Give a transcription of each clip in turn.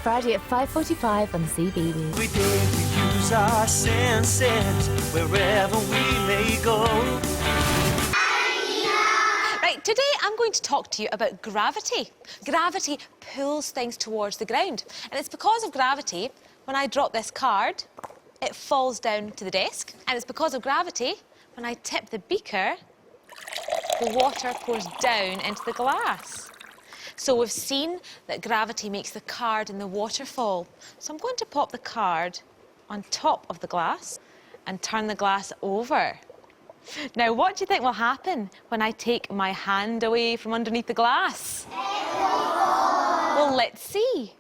Friday at 5:45 on CBeebies. Every day we use our senses wherever we may go. Right, today I'm going to talk to you about gravity. Gravity pulls things towards the ground. And it's because of gravity, when I drop this card, it falls down to the desk. And it's because of gravity, when I tip the beaker, the water pours down into the glass. So we've seen that gravity makes the card and the water fall. So I'm going to pop the card on top of the glass and turn the glass over. Now, what do you think will happen when I take my hand away from underneath the glass? Well, let's see.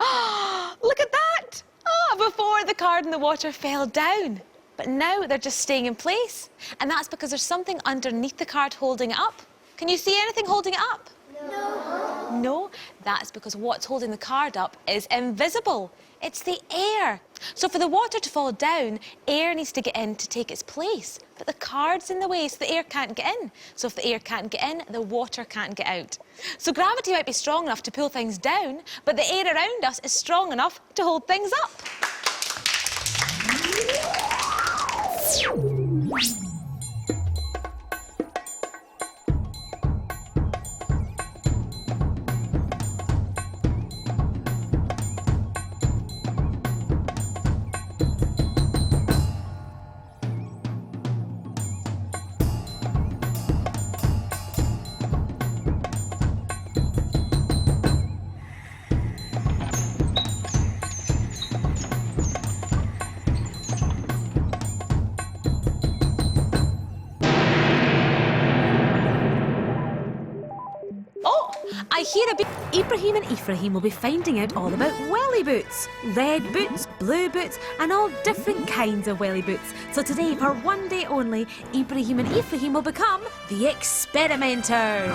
Oh, look at that! Oh, before the card and the water fell down. But now they're just staying in place. And that's because there's something underneath the card holding it up. Can you see anything holding it up? No. No? That's because what's holding the card up is invisible. It's the air. So for the water to fall down, air needs to get in to take its place. But the card's in the way, so the air can't get in. So if the air can't get in, the water can't get out. So gravity might be strong enough to pull things down, but the air around us is strong enough to hold things up. I hear a bit. Ibrahim and Ephraim will be finding out all about welly boots. Red boots, blue boots, and all different kinds of welly boots. So today, for one day only, Ibrahim and Ephraim will become the experimenters.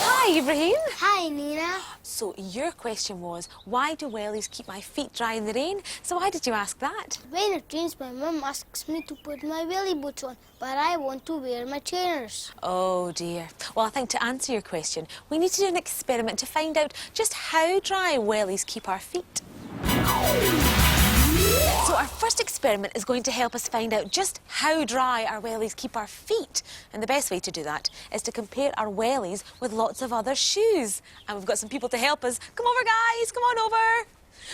Hi, Ibrahim. Hi, Nina. So your question was, why do wellies keep my feet dry in the rain? So why did you ask that? When it rains, my mum asks me to put my welly boots on, but I want to wear my trainers. Oh dear. Well, I think to answer your question, we need to do an experiment to find out just how dry wellies keep our feet. So our first experiment is going to help us find out just how dry our wellies keep our feet. And the best way to do that is to compare our wellies with lots of other shoes. And we've got some people to help us. Come over, guys. Come on over.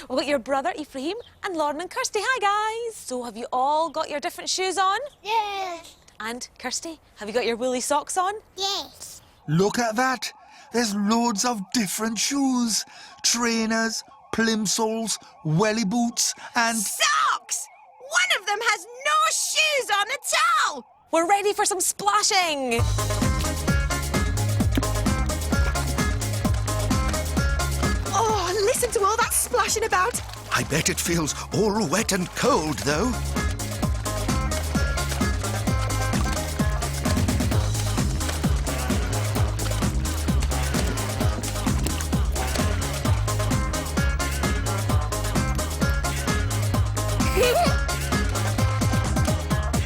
We've got your brother, Ephraim, and Lauren and Kirsty. Hi, guys. So have you all got your different shoes on? Yes. And, Kirsty, have you got your woolly socks on? Yes. Look at that. There's loads of different shoes. Trainers, plimsolls, welly boots and... Socks! One of them has no shoes on at all! We're ready for some splashing! Oh, listen to all that splashing about. I bet it feels all wet and cold, though.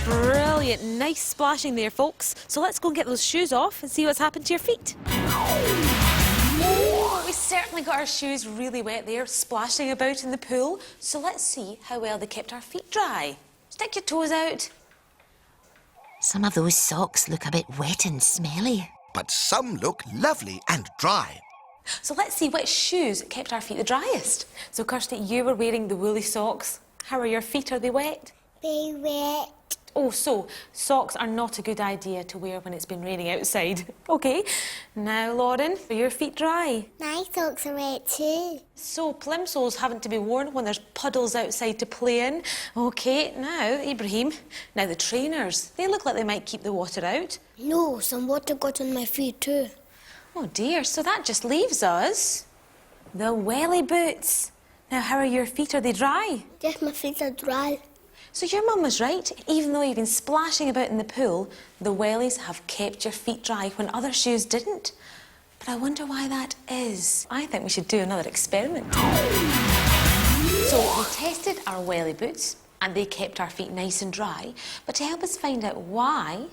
Brilliant, nice splashing there, folks. So let's go and get those shoes off and see what's happened to your feet. Oh, we certainly got our shoes really wet there, splashing about in the pool. So let's see how well they kept our feet dry. Stick your toes out. Some of those socks look a bit wet and smelly. But some look lovely and dry. So let's see which shoes kept our feet the driest. So, Kirsty, you were wearing the woolly socks. How are your feet? Are they wet? They wet. Oh, so socks are not a good idea to wear when it's been raining outside. OK. Now, Lauren, are your feet dry? My socks are wet too. So plimsolls haven't to be worn when there's puddles outside to play in. OK, now, Ibrahim, now the trainers, they look like they might keep the water out. No, some water got on my feet too. Oh dear, so that just leaves us the welly boots. Now, how are your feet? Are they dry? Yes, my feet are dry. So your mum was right. Even though you've been splashing about in the pool, the wellies have kept your feet dry when other shoes didn't. But I wonder why that is. I think we should do another experiment. So we tested our welly boots and they kept our feet nice and dry. But to help us find out why,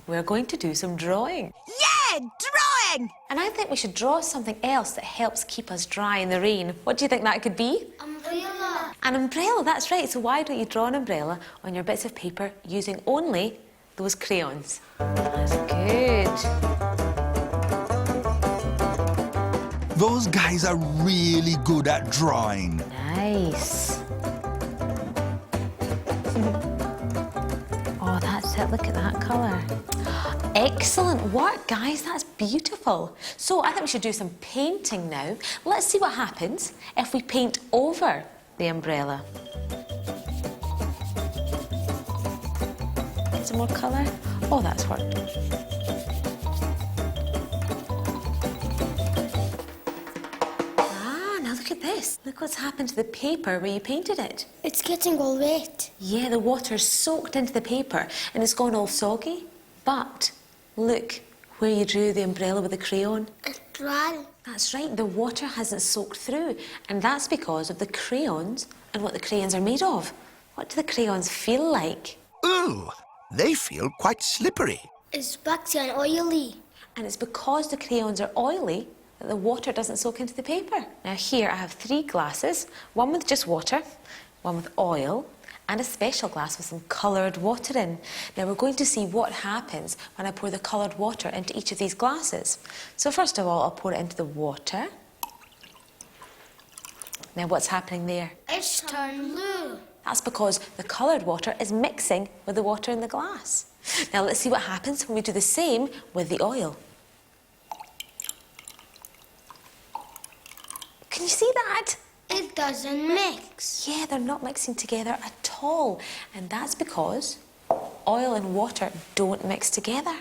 we're going to do some drawing. Yeah, draw thing. And I think we should draw something else that helps keep us dry in the rain. What do you think that could be? Umbrella. An umbrella, that's right. So why don't you draw an umbrella on your bits of paper using only those crayons? That's good. Those guys are really good at drawing. Nice. Oh, that's it. Look at that colour. Excellent work, guys. That's beautiful. So I think we should do some painting now. Let's see what happens if we paint over the umbrella. Get some more colour. Oh, that's worked. Now look at this. Look what's happened to the paper where you painted it. It's getting all wet. Yeah, the water's soaked into the paper and it's gone all soggy. But look where you drew the umbrella with the crayon. It's dry. That's right, the water hasn't soaked through. And that's because of the crayons and what the crayons are made of. What do the crayons feel like? Ooh, they feel quite slippery. It's waxy and oily. And it's because the crayons are oily that the water doesn't soak into the paper. Now here I have 3 glasses, one with just water, one with oil, and a special glass with some coloured water in. Now we're going to see what happens when I pour the coloured water into each of these glasses. So first of all, I'll pour it into the water. Now what's happening there? It's turned blue. That's because the coloured water is mixing with the water in the glass. Now let's see what happens when we do the same with the oil. Can you see that? It doesn't mix. Yeah, they're not mixing together at all. And that's because oil and water don't mix together.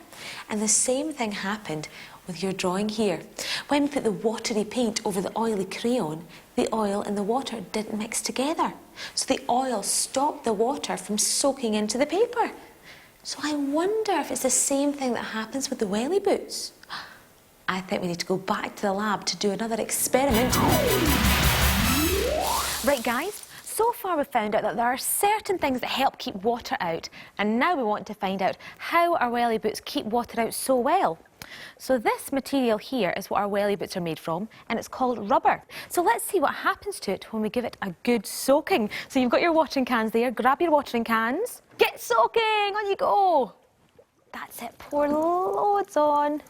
And the same thing happened with your drawing here. When we put the watery paint over the oily crayon, the oil and the water didn't mix together. So the oil stopped the water from soaking into the paper. So I wonder if it's the same thing that happens with the welly boots. I think we need to go back to the lab to do another experiment. Right, guys, so far we've found out that there are certain things that help keep water out, and now we want to find out how our welly boots keep water out so well. So this material here is what our welly boots are made from, and it's called rubber. So let's see what happens to it when we give it a good soaking. So you've got your watering cans there, grab your watering cans. Get soaking, on you go. That's it, pour loads on.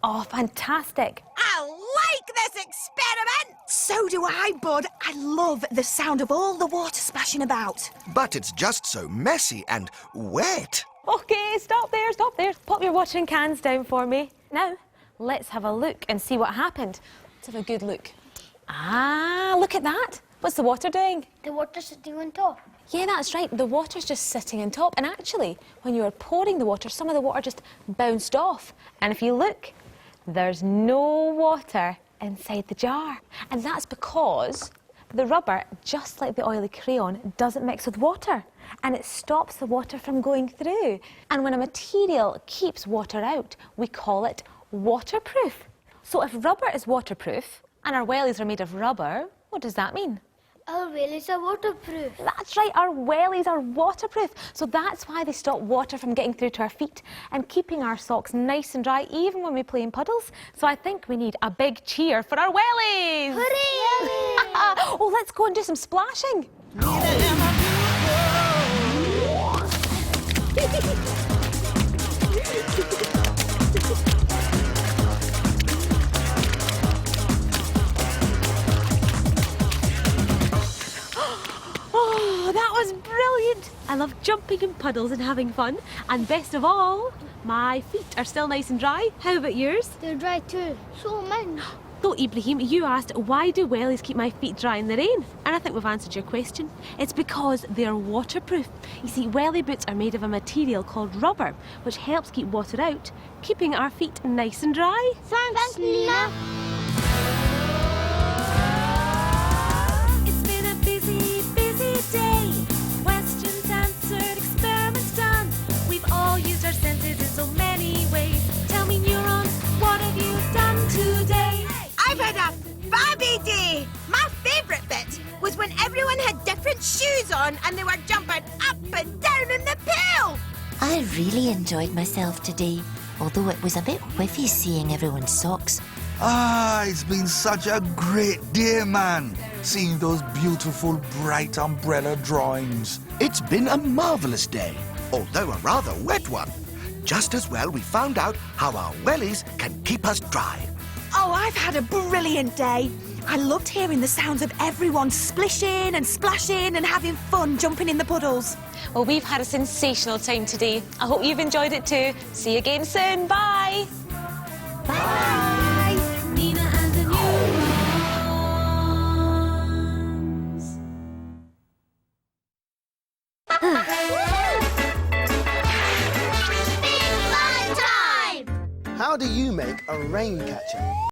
Oh, fantastic. I like this experiment. So do I, Bud. I love the sound of all the water splashing about. But it's just so messy and wet. Okay, stop there, stop there. Pop your watering cans down for me. Now, let's have a look and see what happened. Let's have a good look. Ah, look at that. What's the water doing? The water's sitting on top. Yeah, that's right. The water's just sitting on top. And actually, when you were pouring the water, some of the water just bounced off. And if you look, there's no water inside the jar. And that's because the rubber, just like the oily crayon, doesn't mix with water. And it stops the water from going through. And when a material keeps water out, we call it waterproof. So if rubber is waterproof, and our wellies are made of rubber, what does that mean? Our wellies are waterproof. That's right, our wellies are waterproof. So that's why they stop water from getting through to our feet and keeping our socks nice and dry even when we play in puddles. So I think we need a big cheer for our wellies. Hooray! Oh, let's go and do some splashing. Oh, that was brilliant. I love jumping in puddles and having fun. And best of all, my feet are still nice and dry. How about yours? They're dry too. So mine. So, Ibrahim, you asked, why do wellies keep my feet dry in the rain? And I think we've answered your question. It's because they're waterproof. You see, welly boots are made of a material called rubber, which helps keep water out, keeping our feet nice and dry. Thanks, Nina. It's been a busy, busy day. Questions answered, experiments done. We've all used our senses in so many ways. Tell me, Neurons, what have you done today? I've had a Barbie day. My favourite bit was when everyone had different shoes on and they were jumping up and down in the pool. I really enjoyed myself today. although it was a bit whiffy seeing everyone's socks. Ah, it's been such a great day, man. Seeing those beautiful bright umbrella drawings. It's been a marvellous day, although a rather wet one. Just as well we found out how our wellies can keep us dry. Oh, I've had a brilliant day. I loved hearing the sounds of everyone splishing and splashing and having fun jumping in the puddles. Well, we've had a sensational time today. I hope you've enjoyed it too. See you again soon. Bye. Bye. Nina and the Neurons. How do you make a rain catcher?